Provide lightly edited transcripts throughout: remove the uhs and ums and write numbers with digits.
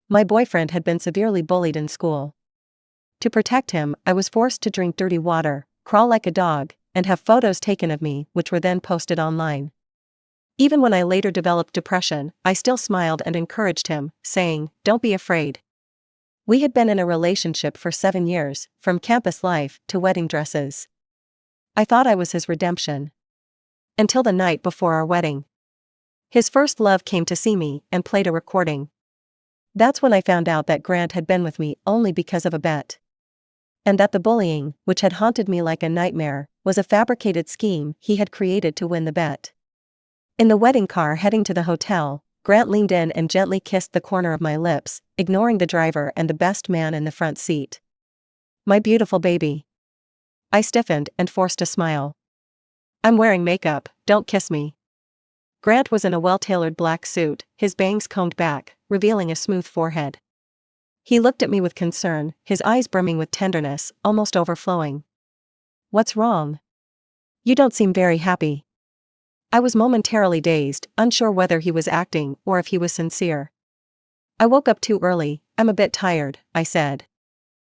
My boyfriend had been severely bullied in school. To protect him, I was forced to drink dirty water, crawl like a dog, and have photos taken of me, which were then posted online. Even when I later developed depression, I still smiled and encouraged him, saying, "Don't be afraid." We had been in a relationship for 7 years, from campus life to wedding dresses. I thought I was his redemption. Until the night before our wedding. His first love came to see me and played a recording. That's when I found out that Grant had been with me only because of a bet. And that the bullying, which had haunted me like a nightmare, was a fabricated scheme he had created to win the bet. In the wedding car heading to the hotel, Grant leaned in and gently kissed the corner of my lips, ignoring the driver and the best man in the front seat. "My beautiful baby." I stiffened and forced a smile. "I'm wearing makeup, don't kiss me." Grant was in a well-tailored black suit, his bangs combed back, revealing a smooth forehead. He looked at me with concern, his eyes brimming with tenderness, almost overflowing. "What's wrong? You don't seem very happy." I was momentarily dazed, unsure whether he was acting or if he was sincere. "I woke up too early, I'm a bit tired," I said.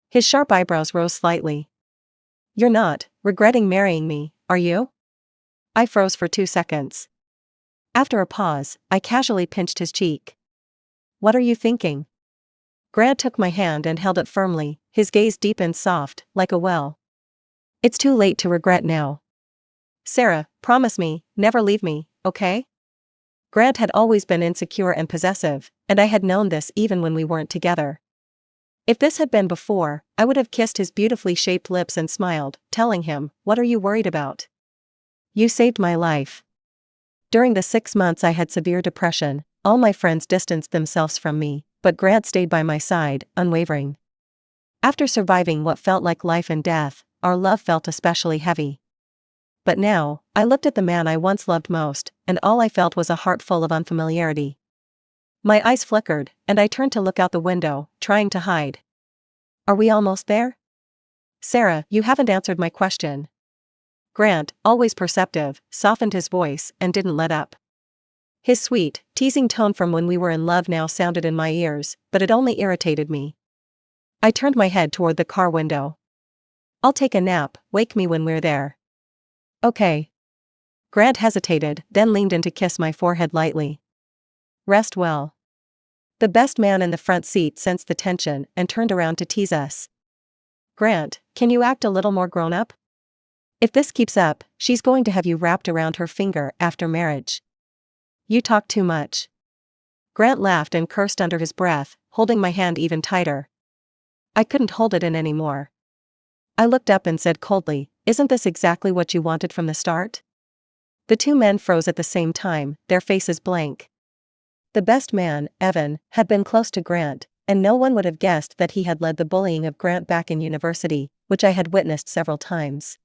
His sharp eyebrows rose slightly. "You're not regretting marrying me, are you?" I froze for 2 seconds. After a pause, I casually pinched his cheek. "What are you thinking?" Grant took my hand and held it firmly, his gaze deep and soft, like a well. "It's too late to regret now. Sarah, promise me, never leave me, okay?" Grant had always been insecure and possessive, and I had known this even when we weren't together. If this had been before, I would have kissed his beautifully shaped lips and smiled, telling him, "What are you worried about? You saved my life." During the 6 months I had severe depression, all my friends distanced themselves from me, but Grant stayed by my side, unwavering. After surviving what felt like life and death, our love felt especially heavy. But now, I looked at the man I once loved most, and all I felt was a heart full of unfamiliarity. My eyes flickered, and I turned to look out the window, trying to hide. "Are we almost there?" "Sarah, you haven't answered my question." Grant, always perceptive, softened his voice and didn't let up. His sweet, teasing tone from when we were in love now sounded in my ears, but it only irritated me. I turned my head toward the car window. "I'll take a nap, wake me when we're there." "Okay." Grant hesitated, then leaned in to kiss my forehead lightly. "Rest well." The best man in the front seat sensed the tension and turned around to tease us. "Grant, can you act a little more grown-up? If this keeps up, she's going to have you wrapped around her finger after marriage. You talk too much." Grant laughed and cursed under his breath, holding my hand even tighter. I couldn't hold it in anymore. I looked up and said coldly, "Isn't this exactly what you wanted from the start?" The two men froze at the same time, their faces blank. The best man, Evan, had been close to Grant, and no one would have guessed that he had led the bullying of Grant back in university, which I had witnessed several times.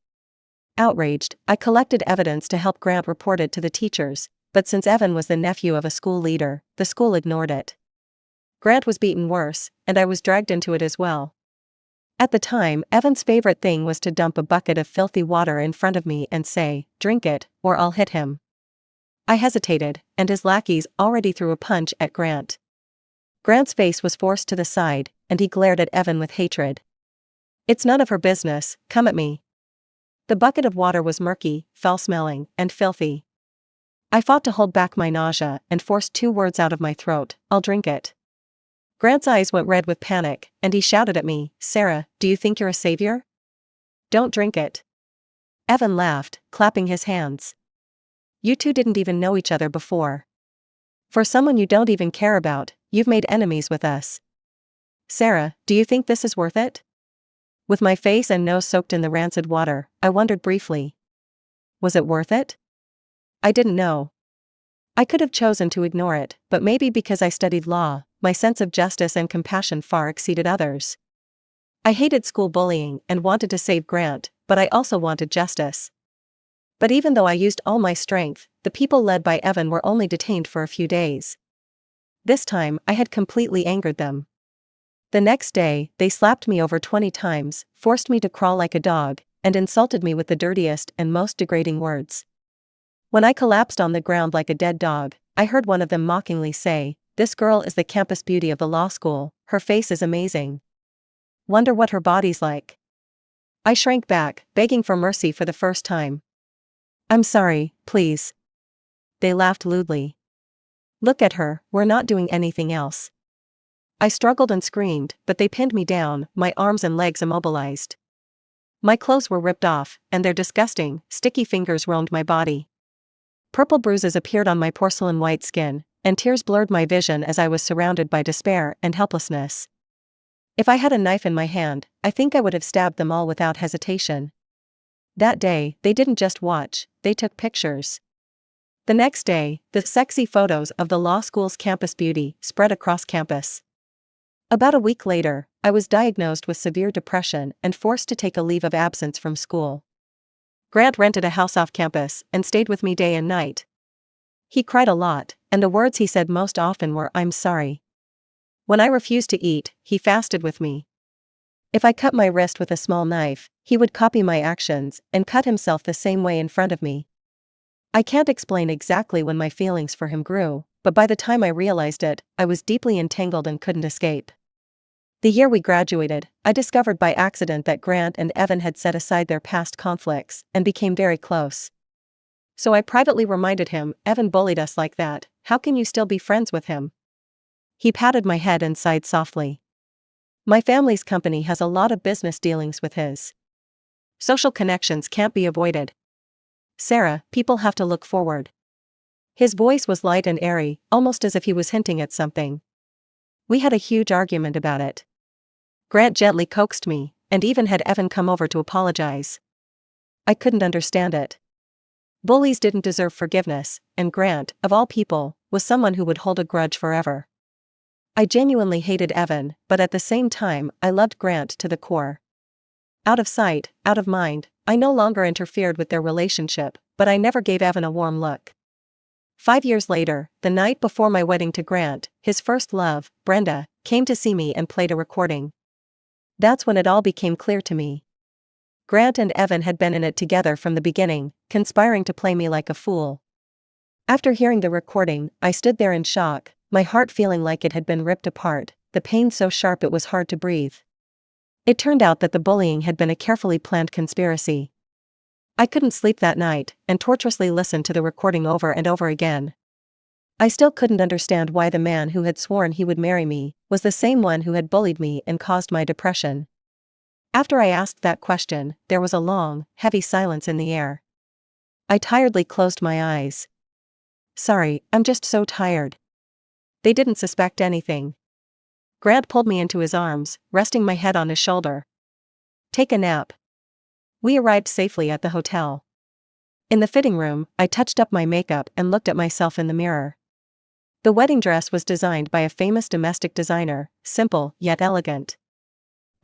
Outraged, I collected evidence to help Grant report it to the teachers, but since Evan was the nephew of a school leader, the school ignored it. Grant was beaten worse, and I was dragged into it as well. At the time, Evan's favorite thing was to dump a bucket of filthy water in front of me and say, "Drink it, or I'll hit him." I hesitated, and his lackeys already threw a punch at Grant. Grant's face was forced to the side, and he glared at Evan with hatred. "It's none of her business, come at me." The bucket of water was murky, foul-smelling, and filthy. I fought to hold back my nausea and forced 2 words out of my throat, "I'll drink it." Grant's eyes went red with panic, and he shouted at me, "Sarah, do you think you're a savior? Don't drink it." Evan laughed, clapping his hands. "You two didn't even know each other before. For someone you don't even care about, you've made enemies with us. Sarah, do you think this is worth it?" With my face and nose soaked in the rancid water, I wondered briefly. Was it worth it? I didn't know. I could have chosen to ignore it, but maybe because I studied law, my sense of justice and compassion far exceeded others. I hated school bullying and wanted to save Grant, but I also wanted justice. But even though I used all my strength, the people led by Evan were only detained for a few days. This time, I had completely angered them. The next day, they slapped me over 20 times, forced me to crawl like a dog, and insulted me with the dirtiest and most degrading words. When I collapsed on the ground like a dead dog, I heard one of them mockingly say, this girl is the campus beauty of the law school, her face is amazing. Wonder what her body's like. I shrank back, begging for mercy for the first time. I'm sorry, please. They laughed lewdly. Look at her, we're not doing anything else. I struggled and screamed, but they pinned me down, my arms and legs immobilized. My clothes were ripped off, and their disgusting, sticky fingers roamed my body. Purple bruises appeared on my porcelain white skin, and tears blurred my vision as I was surrounded by despair and helplessness. If I had a knife in my hand, I think I would have stabbed them all without hesitation. That day, they didn't just watch, they took pictures. The next day, the sexy photos of the law school's campus beauty spread across campus. About a week later, I was diagnosed with severe depression and forced to take a leave of absence from school. Grant rented a house off campus and stayed with me day and night. He cried a lot, and the words he said most often were, "I'm sorry." When I refused to eat, he fasted with me. If I cut my wrist with a small knife, he would copy my actions and cut himself the same way in front of me. I can't explain exactly when my feelings for him grew, but by the time I realized it, I was deeply entangled and couldn't escape. The year we graduated, I discovered by accident that Grant and Evan had set aside their past conflicts and became very close. So I privately reminded him, "Evan bullied us like that, how can you still be friends with him?" He patted my head and sighed softly. My family's company has a lot of business dealings with his. Social connections can't be avoided. Sarah, people have to look forward. His voice was light and airy, almost as if he was hinting at something. We had a huge argument about it. Grant gently coaxed me, and even had Evan come over to apologize. I couldn't understand it. Bullies didn't deserve forgiveness, and Grant, of all people, was someone who would hold a grudge forever. I genuinely hated Evan, but at the same time, I loved Grant to the core. Out of sight, out of mind, I no longer interfered with their relationship, but I never gave Evan a warm look. 5 years later, the night before my wedding to Grant, his first love, Brenda, came to see me and played a recording. That's when it all became clear to me. Grant and Evan had been in it together from the beginning, conspiring to play me like a fool. After hearing the recording, I stood there in shock, my heart feeling like it had been ripped apart, the pain so sharp it was hard to breathe. It turned out that the bullying had been a carefully planned conspiracy. I couldn't sleep that night, and torturously listened to the recording over and over again. I still couldn't understand why the man who had sworn he would marry me was the same one who had bullied me and caused my depression. After I asked that question, there was a long, heavy silence in the air. I tiredly closed my eyes. Sorry, I'm just so tired. They didn't suspect anything. Grant pulled me into his arms, resting my head on his shoulder. Take a nap. We arrived safely at the hotel. In the fitting room, I touched up my makeup and looked at myself in the mirror. The wedding dress was designed by a famous domestic designer, simple yet elegant.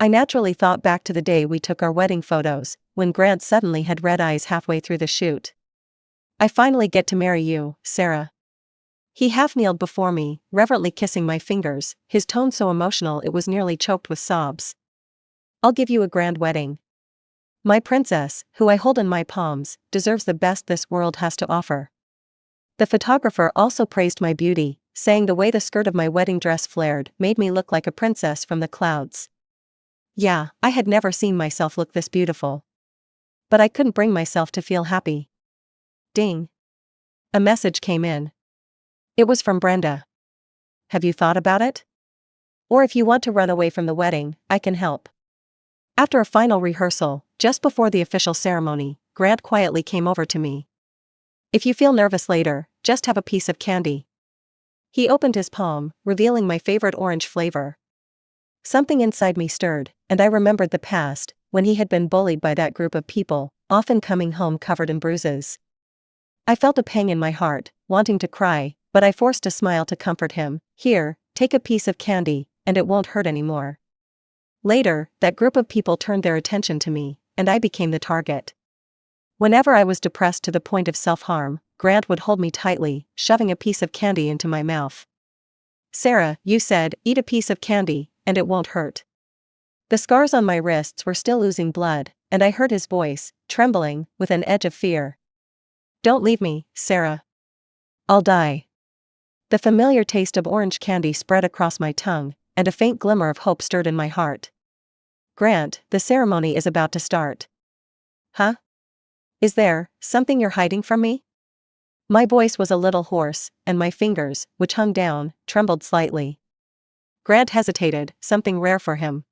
I naturally thought back to the day we took our wedding photos, when Grant suddenly had red eyes halfway through the shoot. I finally get to marry you, Sarah. He half-kneeled before me, reverently kissing my fingers, his tone so emotional it was nearly choked with sobs. I'll give you a grand wedding. My princess, who I hold in my palms, deserves the best this world has to offer. The photographer also praised my beauty, saying the way the skirt of my wedding dress flared made me look like a princess from the clouds. Yeah, I had never seen myself look this beautiful. But I couldn't bring myself to feel happy. Ding. A message came in. It was from Brenda. Have you thought about it? Or if you want to run away from the wedding, I can help. After a final rehearsal, just before the official ceremony, Grant quietly came over to me. If you feel nervous later, just have a piece of candy. He opened his palm, revealing my favorite orange flavor. Something inside me stirred, and I remembered the past, when he had been bullied by that group of people, often coming home covered in bruises. I felt a pang in my heart, wanting to cry, but I forced a smile to comfort him. Here, take a piece of candy, and it won't hurt anymore. Later, that group of people turned their attention to me, and I became the target. Whenever I was depressed to the point of self-harm, Grant would hold me tightly, shoving a piece of candy into my mouth. Sarah, you said, eat a piece of candy, and it won't hurt. The scars on my wrists were still oozing blood, and I heard his voice, trembling, with an edge of fear. Don't leave me, Sarah. I'll die. The familiar taste of orange candy spread across my tongue, and a faint glimmer of hope stirred in my heart. Grant, the ceremony is about to start. Huh? Is there something you're hiding from me? My voice was a little hoarse, and my fingers, which hung down, trembled slightly. Grant hesitated, something rare for him.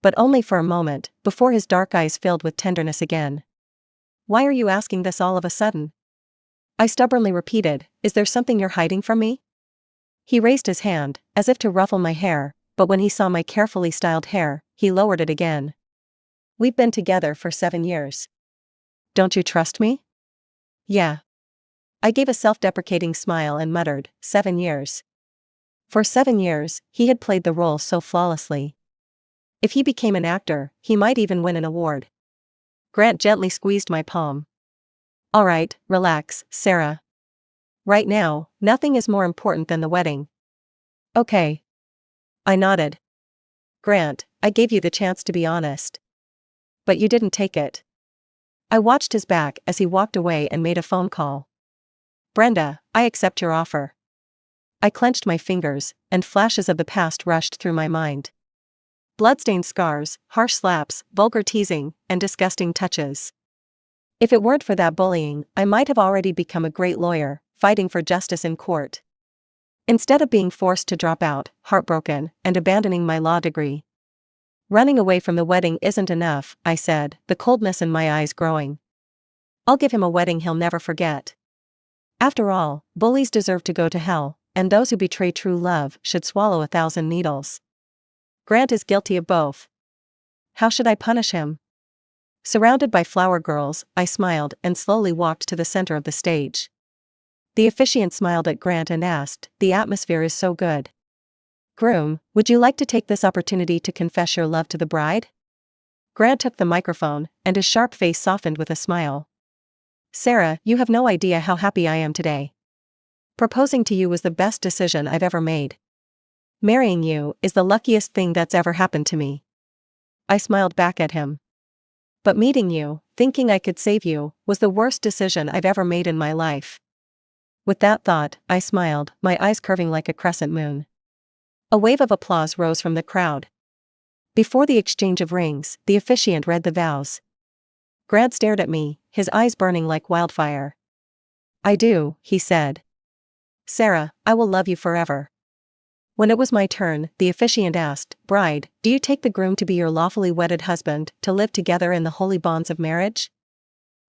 But only for a moment, before his dark eyes filled with tenderness again. Why are you asking this all of a sudden? I stubbornly repeated, is there something you're hiding from me? He raised his hand, as if to ruffle my hair, but when he saw my carefully styled hair, he lowered it again. We've been together for 7 years. Don't you trust me? Yeah. I gave a self-deprecating smile and muttered, 7 years. For 7 years, he had played the role so flawlessly. If he became an actor, he might even win an award. Grant gently squeezed my palm. All right, relax, Sarah. Right now, nothing is more important than the wedding. Okay. I nodded. Grant, I gave you the chance to be honest. But you didn't take it. I watched his back as he walked away and made a phone call. Brenda, I accept your offer. I clenched my fingers, and flashes of the past rushed through my mind. Bloodstained scars, harsh slaps, vulgar teasing, and disgusting touches. If it weren't for that bullying, I might have already become a great lawyer, fighting for justice in court. Instead of being forced to drop out, heartbroken, and abandoning my law degree. Running away from the wedding isn't enough, I said, the coldness in my eyes growing. I'll give him a wedding he'll never forget. After all, bullies deserve to go to hell, and those who betray true love should swallow 1,000 needles. Grant is guilty of both. How should I punish him? Surrounded by flower girls, I smiled and slowly walked to the center of the stage. The officiant smiled at Grant and asked, the atmosphere is so good. Groom, would you like to take this opportunity to confess your love to the bride? Grant took the microphone, and his sharp face softened with a smile. Sarah, you have no idea how happy I am today. Proposing to you was the best decision I've ever made. Marrying you is the luckiest thing that's ever happened to me. I smiled back at him. But meeting you, thinking I could save you, was the worst decision I've ever made in my life. With that thought, I smiled, my eyes curving like a crescent moon. A wave of applause rose from the crowd. Before the exchange of rings, the officiant read the vows. Grant stared at me, his eyes burning like wildfire. I do, he said. Sarah, I will love you forever. When it was my turn, the officiant asked, Bride, do you take the groom to be your lawfully wedded husband, to live together in the holy bonds of marriage?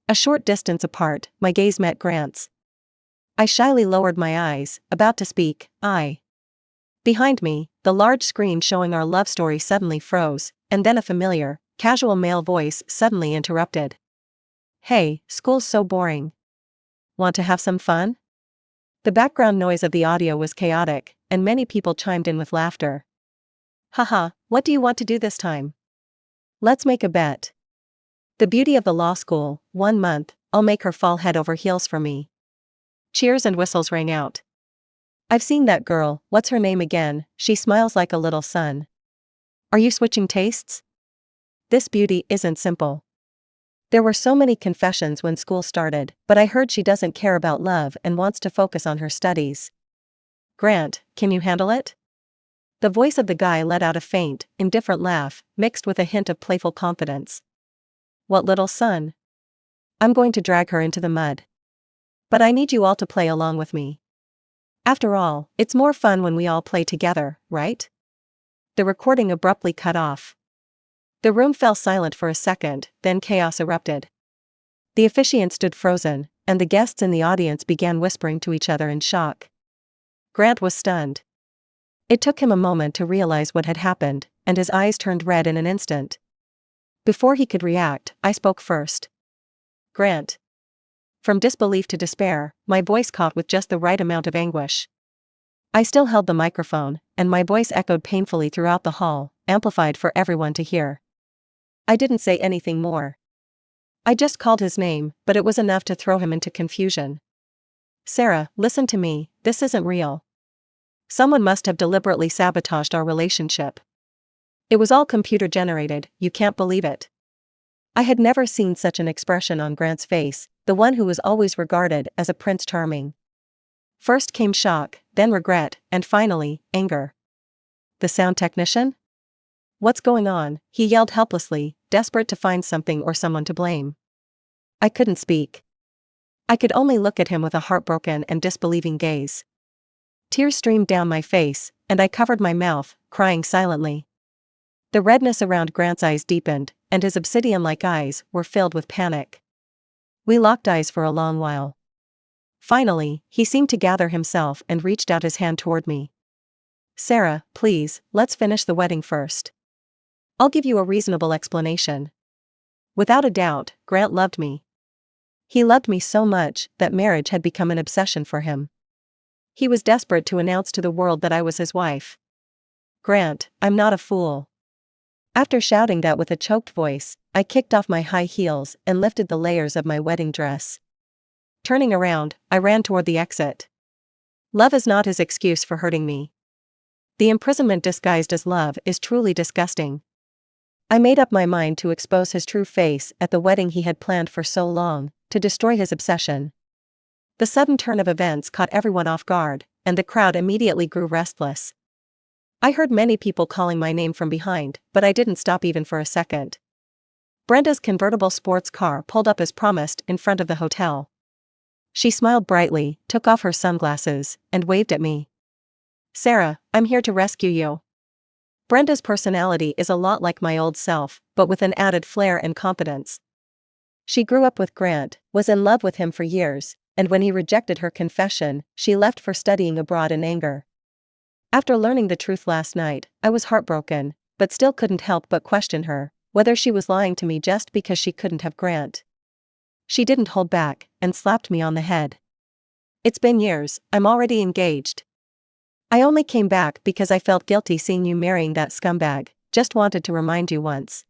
A short distance apart, my gaze met Grant's. I shyly lowered my eyes, about to speak, Behind me, the large screen showing our love story suddenly froze, and then a familiar, casual male voice suddenly interrupted. Hey, school's so boring. Want to have some fun? The background noise of the audio was chaotic, and many people chimed in with laughter. Haha, what do you want to do this time? Let's make a bet. The beauty of the law school, 1 month, I'll make her fall head over heels for me. Cheers and whistles rang out. I've seen that girl, what's her name again, she smiles like a little sun. Are you switching tastes? This beauty isn't simple. There were so many confessions when school started, but I heard she doesn't care about love and wants to focus on her studies. Grant, can you handle it? The voice of the guy let out a faint, indifferent laugh, mixed with a hint of playful confidence. What little son? I'm going to drag her into the mud. But I need you all to play along with me. After all, it's more fun when we all play together, right? The recording abruptly cut off. The room fell silent for a second, then chaos erupted. The officiant stood frozen, and the guests in the audience began whispering to each other in shock. Grant was stunned. It took him a moment to realize what had happened, and his eyes turned red in an instant. Before he could react, I spoke first. Grant. From disbelief to despair, my voice caught with just the right amount of anguish. I still held the microphone, and my voice echoed painfully throughout the hall, amplified for everyone to hear. I didn't say anything more. I just called his name, but it was enough to throw him into confusion. Sarah, listen to me, this isn't real. Someone must have deliberately sabotaged our relationship. It was all computer-generated, you can't believe it. I had never seen such an expression on Grant's face, the one who was always regarded as a Prince Charming. First came shock, then regret, and finally, anger. The sound technician? What's going on? He yelled helplessly, desperate to find something or someone to blame. I couldn't speak. I could only look at him with a heartbroken and disbelieving gaze. Tears streamed down my face, and I covered my mouth, crying silently. The redness around Grant's eyes deepened, and his obsidian-like eyes were filled with panic. We locked eyes for a long while. Finally, he seemed to gather himself and reached out his hand toward me. Sarah, please, let's finish the wedding first. I'll give you a reasonable explanation. Without a doubt, Grant loved me. He loved me so much that marriage had become an obsession for him. He was desperate to announce to the world that I was his wife. Grant, I'm not a fool. After shouting that with a choked voice, I kicked off my high heels and lifted the layers of my wedding dress. Turning around, I ran toward the exit. Love is not his excuse for hurting me. The imprisonment disguised as love is truly disgusting. I made up my mind to expose his true face at the wedding he had planned for so long, to destroy his obsession. The sudden turn of events caught everyone off guard, and the crowd immediately grew restless. I heard many people calling my name from behind, but I didn't stop even for a second. Brenda's convertible sports car pulled up as promised in front of the hotel. She smiled brightly, took off her sunglasses, and waved at me. Sarah, I'm here to rescue you. Brenda's personality is a lot like my old self, but with an added flair and confidence. She grew up with Grant, was in love with him for years, and when he rejected her confession, she left for studying abroad in anger. After learning the truth last night, I was heartbroken, but still couldn't help but question her, whether she was lying to me just because she couldn't have Grant. She didn't hold back, and slapped me on the head. It's been years, I'm already engaged. I only came back because I felt guilty seeing you marrying that scumbag, just wanted to remind you once.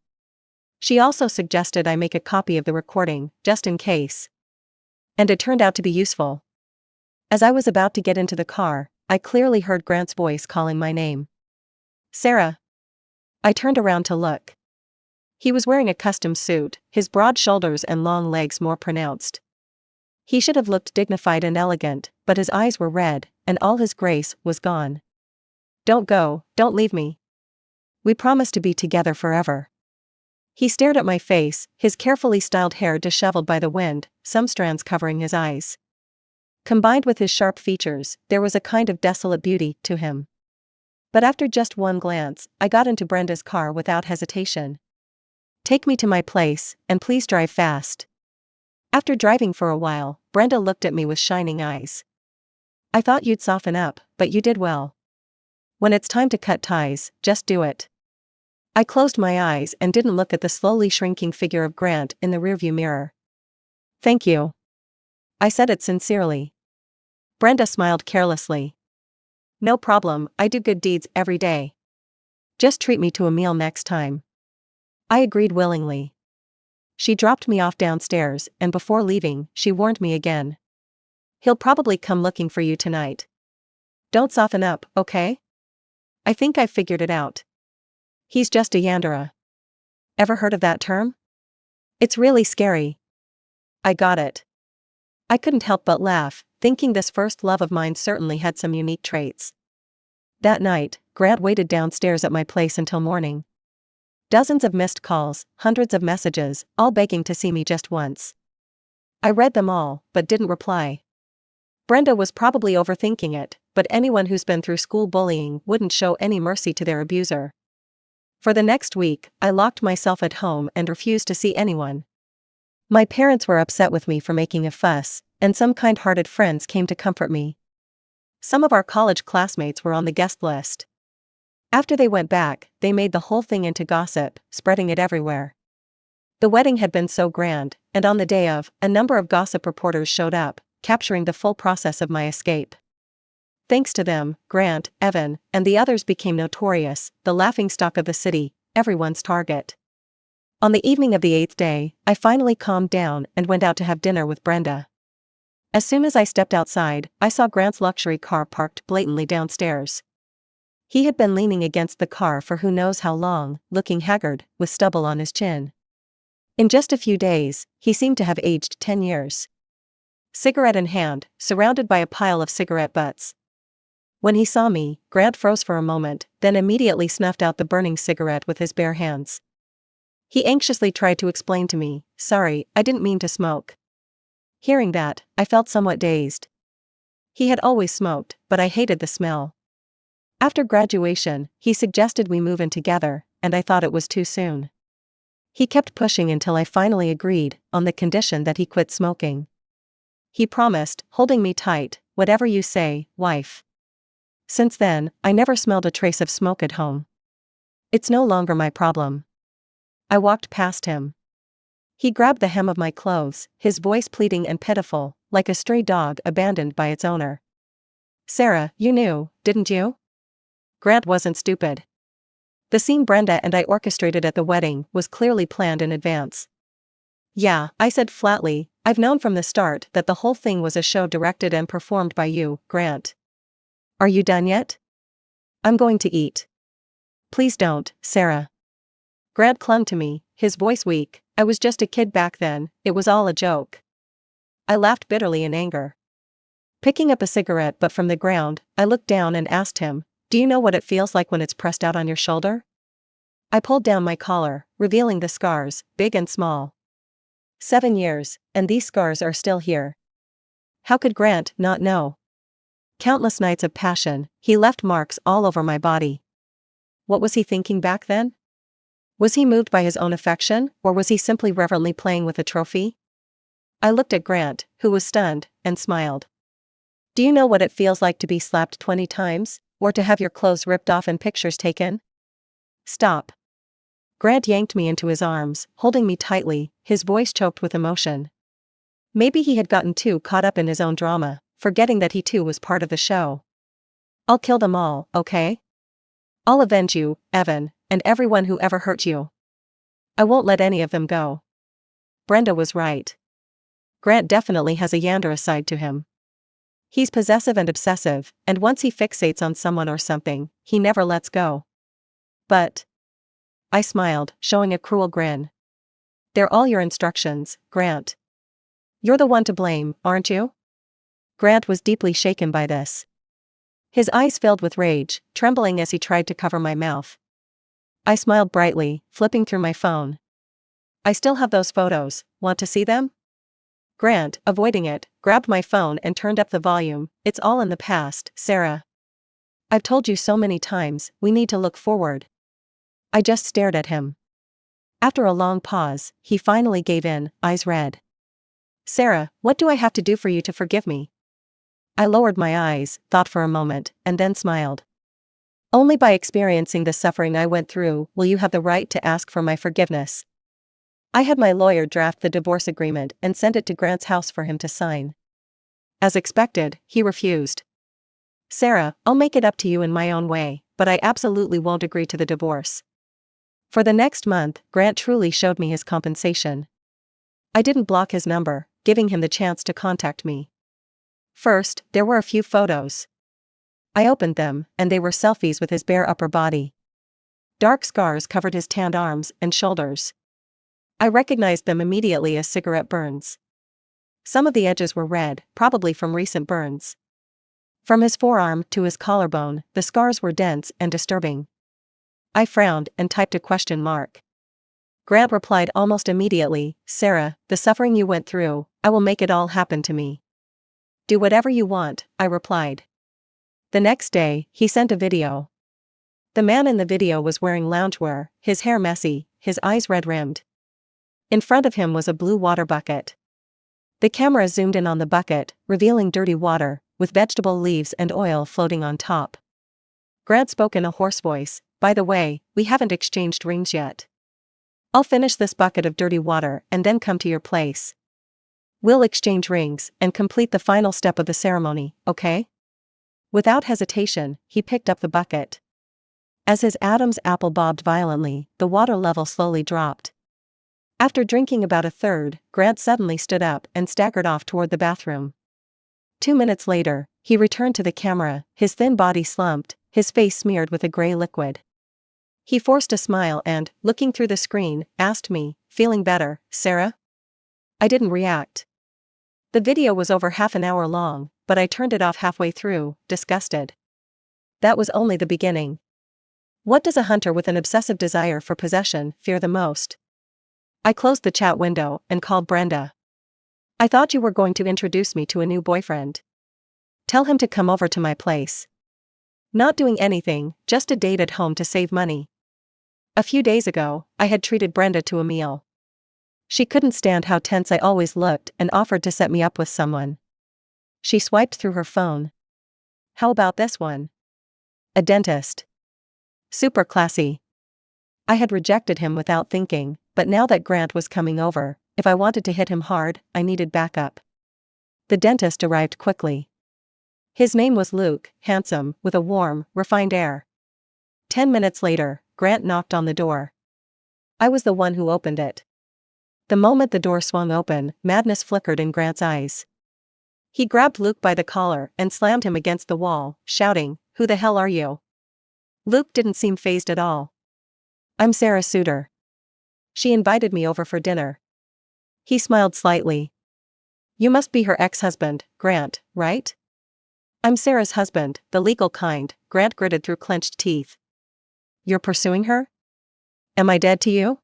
She also suggested I make a copy of the recording, just in case. And it turned out to be useful. As I was about to get into the car, I clearly heard Grant's voice calling my name. Sarah. I turned around to look. He was wearing a custom suit, his broad shoulders and long legs more pronounced. He should have looked dignified and elegant, but his eyes were red, and all his grace was gone. Don't go, don't leave me. We promised to be together forever. He stared at my face, his carefully styled hair disheveled by the wind, some strands covering his eyes. Combined with his sharp features, there was a kind of desolate beauty to him. But after just one glance, I got into Brenda's car without hesitation. Take me to my place, and please drive fast. After driving for a while, Brenda looked at me with shining eyes. I thought you'd soften up, but you did well. When it's time to cut ties, just do it. I closed my eyes and didn't look at the slowly shrinking figure of Grant in the rearview mirror. Thank you. I said it sincerely. Brenda smiled carelessly. No problem, I do good deeds every day. Just treat me to a meal next time. I agreed willingly. She dropped me off downstairs, and before leaving, she warned me again. He'll probably come looking for you tonight. Don't soften up, okay? I think I've figured it out. He's just a yandere. Ever heard of that term? It's really scary. I got it. I couldn't help but laugh, thinking this first love of mine certainly had some unique traits. That night, Grant waited downstairs at my place until morning. Dozens of missed calls, hundreds of messages, all begging to see me just once. I read them all, but didn't reply. Brenda was probably overthinking it, but anyone who's been through school bullying wouldn't show any mercy to their abuser. For the next week, I locked myself at home and refused to see anyone. My parents were upset with me for making a fuss, and some kind-hearted friends came to comfort me. Some of our college classmates were on the guest list. After they went back, they made the whole thing into gossip, spreading it everywhere. The wedding had been so grand, and on the day of, a number of gossip reporters showed up, capturing the full process of my escape. Thanks to them, Grant, Evan, and the others became notorious, the laughingstock of the city, everyone's target. On the evening of the 8th day, I finally calmed down and went out to have dinner with Brenda. As soon as I stepped outside, I saw Grant's luxury car parked blatantly downstairs. He had been leaning against the car for who knows how long, looking haggard, with stubble on his chin. In just a few days, he seemed to have aged 10 years. cigarette in hand, surrounded by a pile of cigarette butts. When he saw me, Grant froze for a moment, then immediately snuffed out the burning cigarette with his bare hands. He anxiously tried to explain to me, "Sorry, I didn't mean to smoke." Hearing that, I felt somewhat dazed. He had always smoked, but I hated the smell. After graduation, he suggested we move in together, and I thought it was too soon. He kept pushing until I finally agreed, on the condition that he quit smoking. He promised, holding me tight, "Whatever you say, wife." Since then, I never smelled a trace of smoke at home. It's no longer my problem. I walked past him. He grabbed the hem of my clothes, his voice pleading and pitiful, like a stray dog abandoned by its owner. "Sarah, you knew, didn't you?" Grant wasn't stupid. The scene Brenda and I orchestrated at the wedding was clearly planned in advance. "Yeah," I said flatly, "I've known from the start that the whole thing was a show directed and performed by you, Grant. Are you done yet? I'm going to eat." "Please don't, Sarah." Grant clung to me, his voice weak. "I was just a kid back then, it was all a joke." I laughed bitterly in anger. Picking up a cigarette butt from the ground, I looked down and asked him, "Do you know what it feels like when it's pressed out on your shoulder?" I pulled down my collar, revealing the scars, big and small. 7 years, and these scars are still here. How could Grant not know? Countless nights of passion, he left marks all over my body. What was he thinking back then? Was he moved by his own affection, or was he simply reverently playing with a trophy? I looked at Grant, who was stunned, and smiled. "Do you know what it feels like to be slapped 20 times, or to have your clothes ripped off and pictures taken?" "Stop." Grant yanked me into his arms, holding me tightly, his voice choked with emotion. Maybe he had gotten too caught up in his own drama, forgetting that he too was part of the show. "I'll kill them all, okay? I'll avenge you, Evan, and everyone who ever hurt you. I won't let any of them go." Brenda was right. Grant definitely has a Yandere side to him. He's possessive and obsessive, and once he fixates on someone or something, he never lets go. But I smiled, showing a cruel grin. "They're all your instructions, Grant. You're the one to blame, aren't you?" Grant was deeply shaken by this. His eyes filled with rage, trembling as he tried to cover my mouth. I smiled brightly, flipping through my phone. "I still have those photos, want to see them?" Grant, avoiding it, grabbed my phone and turned up the volume. "It's all in the past, Sarah. I've told you so many times, we need to look forward." I just stared at him. After a long pause, he finally gave in, eyes red. "Sarah, what do I have to do for you to forgive me?" I lowered my eyes, thought for a moment, and then smiled. "Only by experiencing the suffering I went through will you have the right to ask for my forgiveness." I had my lawyer draft the divorce agreement and send it to Grant's house for him to sign. As expected, he refused. "Sarah, I'll make it up to you in my own way, but I absolutely won't agree to the divorce." For the next month, Grant truly showed me his compensation. I didn't block his number, giving him the chance to contact me. First, there were a few photos. I opened them, and they were selfies with his bare upper body. Dark scars covered his tanned arms and shoulders. I recognized them immediately as cigarette burns. Some of the edges were red, probably from recent burns. From his forearm to his collarbone, the scars were dense and disturbing. I frowned and typed a question mark. Grant replied almost immediately, "Sarah, the suffering you went through, I will make it all happen to me." "Do whatever you want," I replied. The next day, he sent a video. The man in the video was wearing loungewear, his hair messy, his eyes red-rimmed. In front of him was a blue water bucket. The camera zoomed in on the bucket, revealing dirty water, with vegetable leaves and oil floating on top. Grant spoke in a hoarse voice, "By the way, we haven't exchanged rings yet. I'll finish this bucket of dirty water and then come to your place. We'll exchange rings and complete the final step of the ceremony, okay?" Without hesitation, he picked up the bucket. As his Adam's apple bobbed violently, the water level slowly dropped. After drinking about a third, Grant suddenly stood up and staggered off toward the bathroom. 2 minutes later, he returned to the camera, his thin body slumped, his face smeared with a gray liquid. He forced a smile and, looking through the screen, asked me, "Feeling better, Sarah?" I didn't react. The video was over half an hour long, but I turned it off halfway through, disgusted. That was only the beginning. What does a hunter with an obsessive desire for possession fear the most? I closed the chat window and called Brenda. I thought you were going to introduce me to a new boyfriend. Tell him to come over to my place. Not doing anything, just a date at home to save money. A few days ago, I had treated Brenda to a meal. She couldn't stand how tense I always looked and offered to set me up with someone. She swiped through her phone. How about this one? A dentist. Super classy. I had rejected him without thinking, but now that Grant was coming over, if I wanted to hit him hard, I needed backup. The dentist arrived quickly. His name was Luke, handsome, with a warm, refined air. 10 minutes later, Grant knocked on the door. I was the one who opened it. The moment the door swung open, madness flickered in Grant's eyes. He grabbed Luke by the collar and slammed him against the wall, shouting, "Who the hell are you?" Luke didn't seem fazed at all. "I'm Sarah Suter. She invited me over for dinner." He smiled slightly. "You must be her ex-husband, Grant, right?" "I'm Sarah's husband, the legal kind," Grant gritted through clenched teeth. "You're pursuing her? Am I dead to you?"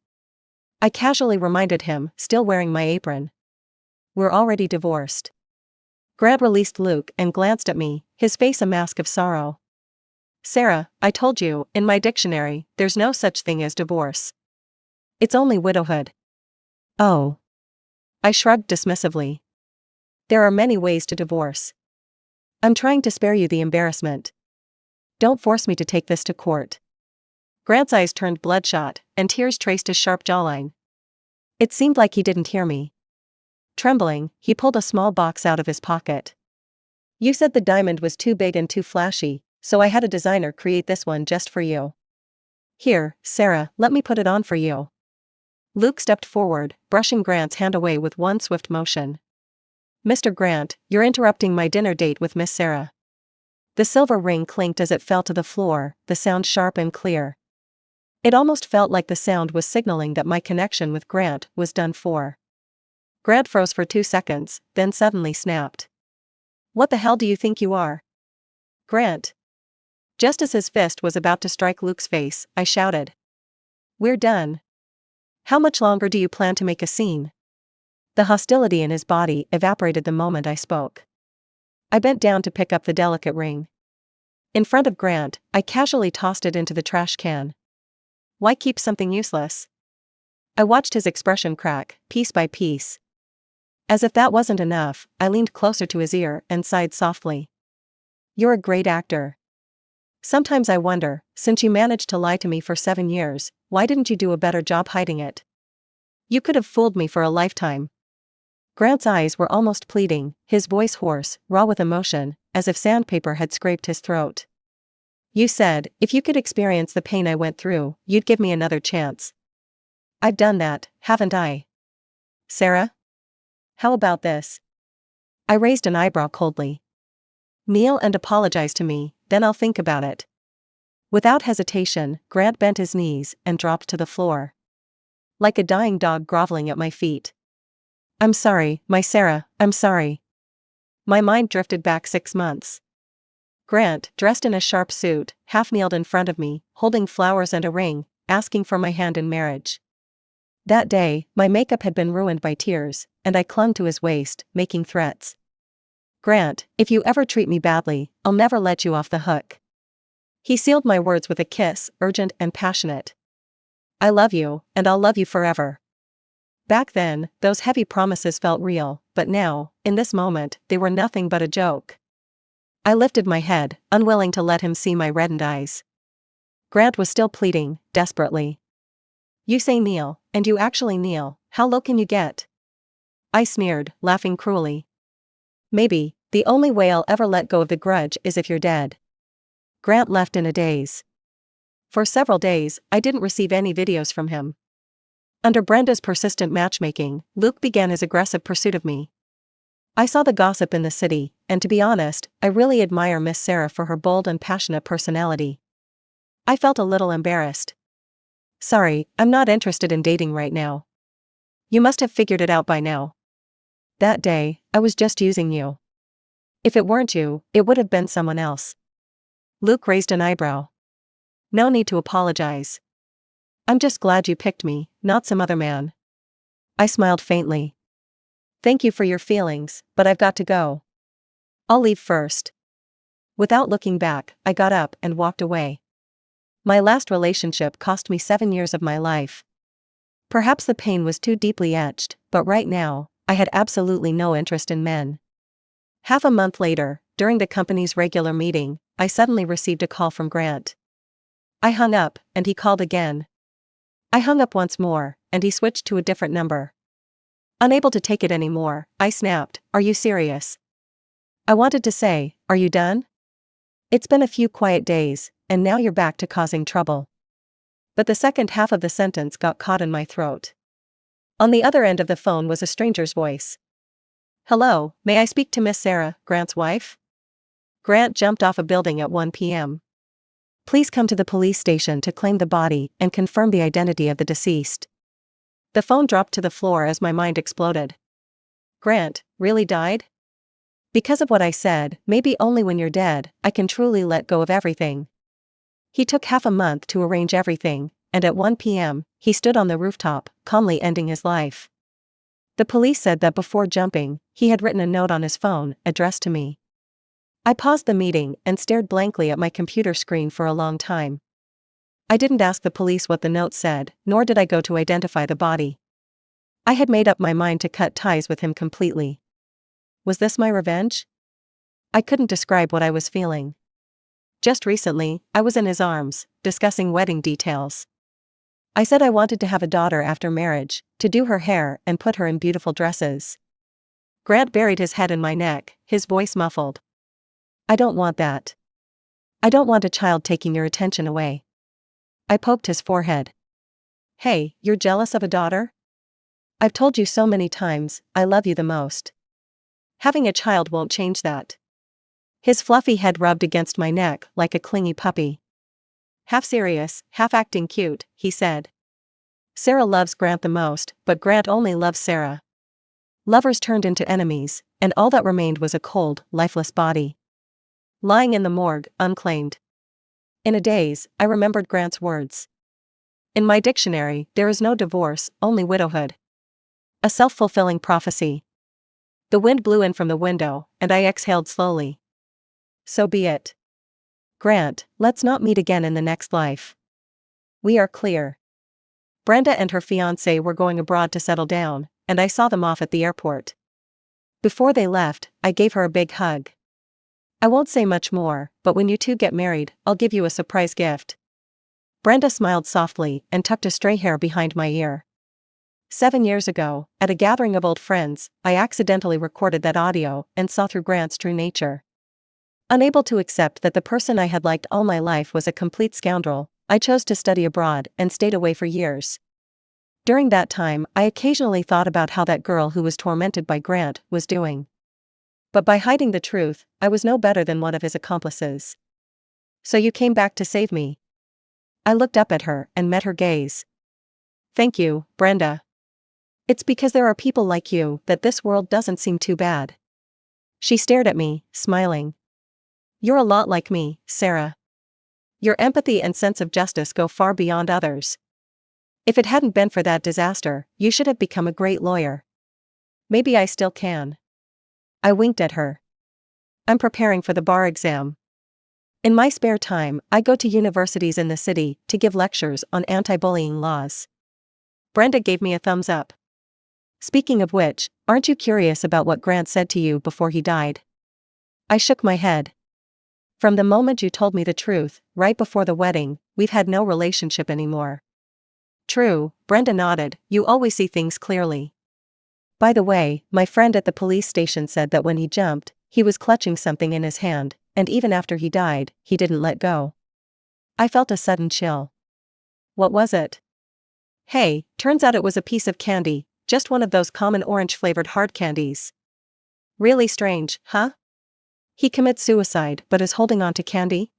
I casually reminded him, still wearing my apron. "We're already divorced." Grant released Luke and glanced at me, his face a mask of sorrow. "Sarah, I told you, in my dictionary, there's no such thing as divorce. It's only widowhood." "Oh." I shrugged dismissively. "There are many ways to divorce. I'm trying to spare you the embarrassment. Don't force me to take this to court." Grant's eyes turned bloodshot, and tears traced his sharp jawline. It seemed like he didn't hear me. Trembling, he pulled a small box out of his pocket. "You said the diamond was too big and too flashy, so I had a designer create this one just for you. Here, Sarah, let me put it on for you." Luke stepped forward, brushing Grant's hand away with one swift motion. "Mr. Grant, you're interrupting my dinner date with Miss Sarah." The silver ring clinked as it fell to the floor, the sound sharp and clear. It almost felt like the sound was signaling that my connection with Grant was done for. Grant froze for 2 seconds, then suddenly snapped. "What the hell do you think you are?" "Grant." Just as his fist was about to strike Luke's face, I shouted. "We're done. How much longer do you plan to make a scene?" The hostility in his body evaporated the moment I spoke. I bent down to pick up the delicate ring. In front of Grant, I casually tossed it into the trash can. Why keep something useless? I watched his expression crack, piece by piece. As if that wasn't enough, I leaned closer to his ear and sighed softly. "You're a great actor. Sometimes I wonder, since you managed to lie to me for 7 years, why didn't you do a better job hiding it? You could have fooled me for a lifetime." Grant's eyes were almost pleading, his voice hoarse, raw with emotion, as if sandpaper had scraped his throat. "You said, if you could experience the pain I went through, you'd give me another chance. I've done that, haven't I? Sarah? How about this?" I raised an eyebrow coldly. "Kneel and apologize to me, then I'll think about it." Without hesitation, Grant bent his knees and dropped to the floor. Like a dying dog groveling at my feet. "I'm sorry, my Sarah, I'm sorry." My mind drifted back 6 months. Grant, dressed in a sharp suit, half-kneeled in front of me, holding flowers and a ring, asking for my hand in marriage. That day, my makeup had been ruined by tears, and I clung to his waist, making threats. "Grant, if you ever treat me badly, I'll never let you off the hook." He sealed my words with a kiss, urgent and passionate. "I love you, and I'll love you forever." Back then, those heavy promises felt real, but now, in this moment, they were nothing but a joke. I lifted my head, unwilling to let him see my reddened eyes. Grant was still pleading, desperately. "You say kneel, and you actually kneel, how low can you get?" I sneered, laughing cruelly. "Maybe, the only way I'll ever let go of the grudge is if you're dead." Grant left in a daze. For several days, I didn't receive any videos from him. Under Brenda's persistent matchmaking, Luke began his aggressive pursuit of me. I saw the gossip in the city, and to be honest, I really admire Miss Sarah for her bold and passionate personality. I felt a little embarrassed. "Sorry, I'm not interested in dating right now. You must have figured it out by now." That day, I was just using you. If it weren't you, it would have been someone else. Luke raised an eyebrow. No need to apologize. I'm just glad you picked me, not some other man. I smiled faintly. Thank you for your feelings, but I've got to go. I'll leave first. Without looking back, I got up and walked away. My last relationship cost me 7 years of my life. Perhaps the pain was too deeply etched, but right now, I had absolutely no interest in men. Half a month later, during the company's regular meeting, I suddenly received a call from Grant. I hung up, and he called again. I hung up once more, and he switched to a different number. Unable to take it anymore, I snapped, "Are you serious?" I wanted to say, "Are you done? It's been a few quiet days, and now you're back to causing trouble." But the second half of the sentence got caught in my throat. On the other end of the phone was a stranger's voice. "Hello, may I speak to Miss Sarah, Grant's wife?" Grant jumped off a building at 1 p.m. Please come to the police station to claim the body and confirm the identity of the deceased. The phone dropped to the floor as my mind exploded. Grant, really died? Because of what I said, maybe only when you're dead, I can truly let go of everything. He took half a month to arrange everything, and at 1 p.m., he stood on the rooftop, calmly ending his life. The police said that before jumping, he had written a note on his phone, addressed to me. I paused the meeting and stared blankly at my computer screen for a long time. I didn't ask the police what the note said, nor did I go to identify the body. I had made up my mind to cut ties with him completely. Was this my revenge? I couldn't describe what I was feeling. Just recently, I was in his arms, discussing wedding details. I said I wanted to have a daughter after marriage, to do her hair and put her in beautiful dresses. Grant buried his head in my neck, his voice muffled. I don't want that. I don't want a child taking your attention away. I poked his forehead. Hey, you're jealous of a daughter? I've told you so many times, I love you the most. Having a child won't change that. His fluffy head rubbed against my neck like a clingy puppy. Half serious, half acting cute, he said. Sarah loves Grant the most, but Grant only loves Sarah. Lovers turned into enemies, and all that remained was a cold, lifeless body. Lying in the morgue, unclaimed. In a daze, I remembered Grant's words. In my dictionary, there is no divorce, only widowhood. A self-fulfilling prophecy. The wind blew in from the window, and I exhaled slowly. So be it. Grant, let's not meet again in the next life. We are clear. Brenda and her fiancé were going abroad to settle down, and I saw them off at the airport. Before they left, I gave her a big hug. I won't say much more, but when you two get married, I'll give you a surprise gift. Brenda smiled softly and tucked a stray hair behind my ear. 7 years ago, at a gathering of old friends, I accidentally recorded that audio and saw through Grant's true nature. Unable to accept that the person I had liked all my life was a complete scoundrel, I chose to study abroad and stayed away for years. During that time, I occasionally thought about how that girl who was tormented by Grant was doing. But by hiding the truth, I was no better than one of his accomplices. So you came back to save me? I looked up at her and met her gaze. Thank you, Brenda. It's because there are people like you that this world doesn't seem too bad. She stared at me, smiling. You're a lot like me, Sarah. Your empathy and sense of justice go far beyond others. If it hadn't been for that disaster, you should have become a great lawyer. Maybe I still can. I winked at her. I'm preparing for the bar exam. In my spare time, I go to universities in the city to give lectures on anti-bullying laws. Brenda gave me a thumbs up. Speaking of which, aren't you curious about what Grant said to you before he died? I shook my head. From the moment you told me the truth, right before the wedding, we've had no relationship anymore. True, Brenda nodded, you always see things clearly. By the way, my friend at the police station said that when he jumped, he was clutching something in his hand, and even after he died, he didn't let go. I felt a sudden chill. What was it? Hey, turns out it was a piece of candy, just one of those common orange-flavored hard candies. Really strange, huh? He commits suicide but is holding on to candy?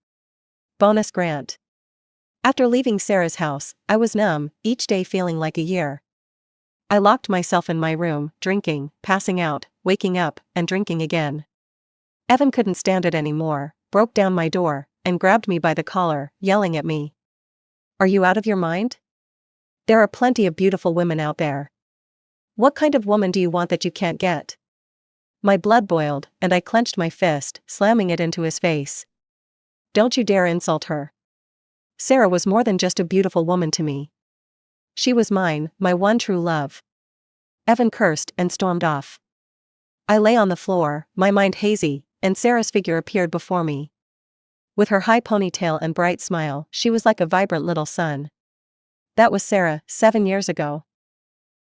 Bonus Grant. After leaving Sarah's house, I was numb, each day feeling like a year. I locked myself in my room, drinking, passing out, waking up, and drinking again. Evan couldn't stand it anymore, broke down my door, and grabbed me by the collar, yelling at me. "Are you out of your mind? There are plenty of beautiful women out there. What kind of woman do you want that you can't get?" My blood boiled, and I clenched my fist, slamming it into his face. "Don't you dare insult her. Sarah was more than just a beautiful woman to me. She was mine, my one true love." Evan cursed and stormed off. I lay on the floor, my mind hazy, and Sarah's figure appeared before me. With her high ponytail and bright smile, she was like a vibrant little sun. That was Sarah, 7 years ago.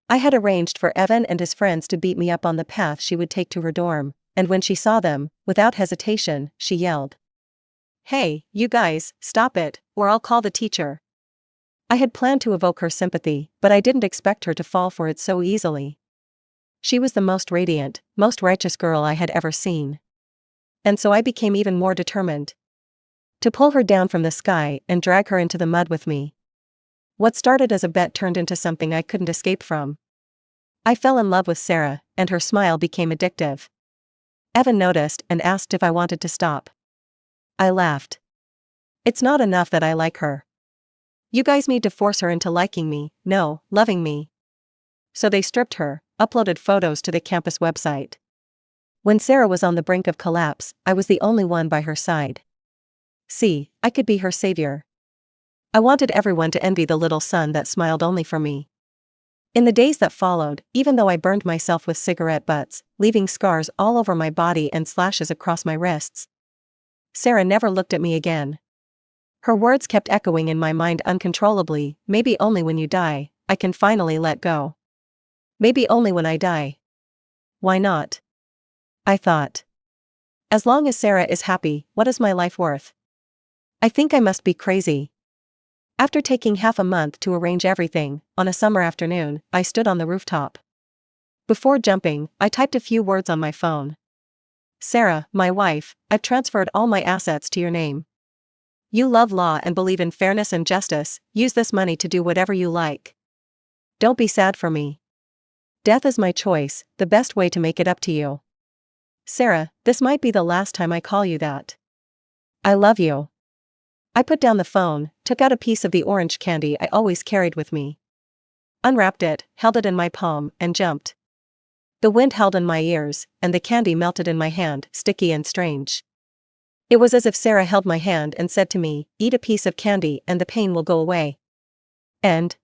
I had arranged for Evan and his friends to beat me up on the path she would take to her dorm, and when she saw them, without hesitation, she yelled, "Hey, you guys, stop it, or I'll call the teacher." I had planned to evoke her sympathy, but I didn't expect her to fall for it so easily. She was the most radiant, most righteous girl I had ever seen. And so I became even more determined to pull her down from the sky and drag her into the mud with me. What started as a bet turned into something I couldn't escape from. I fell in love with Sarah, and her smile became addictive. Evan noticed and asked if I wanted to stop. I laughed. "It's not enough that I like her. You guys need to force her into liking me, no, loving me." So they stripped her, uploaded photos to the campus website. When Sarah was on the brink of collapse, I was the only one by her side. See, I could be her savior. I wanted everyone to envy the little sun that smiled only for me. In the days that followed, even though I burned myself with cigarette butts, leaving scars all over my body and slashes across my wrists, Sarah never looked at me again. Her words kept echoing in my mind uncontrollably, "Maybe only when you die, I can finally let go. Maybe only when I die." Why not? I thought. As long as Sarah is happy, what is my life worth? I think I must be crazy. After taking half a month to arrange everything, on a summer afternoon, I stood on the rooftop. Before jumping, I typed a few words on my phone. "Sarah, my wife, I've transferred all my assets to your name. You love law and believe in fairness and justice, use this money to do whatever you like. Don't be sad for me. Death is my choice, the best way to make it up to you. Sarah, this might be the last time I call you that. I love you." I put down the phone, took out a piece of the orange candy I always carried with me, unwrapped it, held it in my palm, and jumped. The wind howled in my ears, and the candy melted in my hand, sticky and strange. It was as if Sarah held my hand and said to me, "Eat a piece of candy and the pain will go away." And,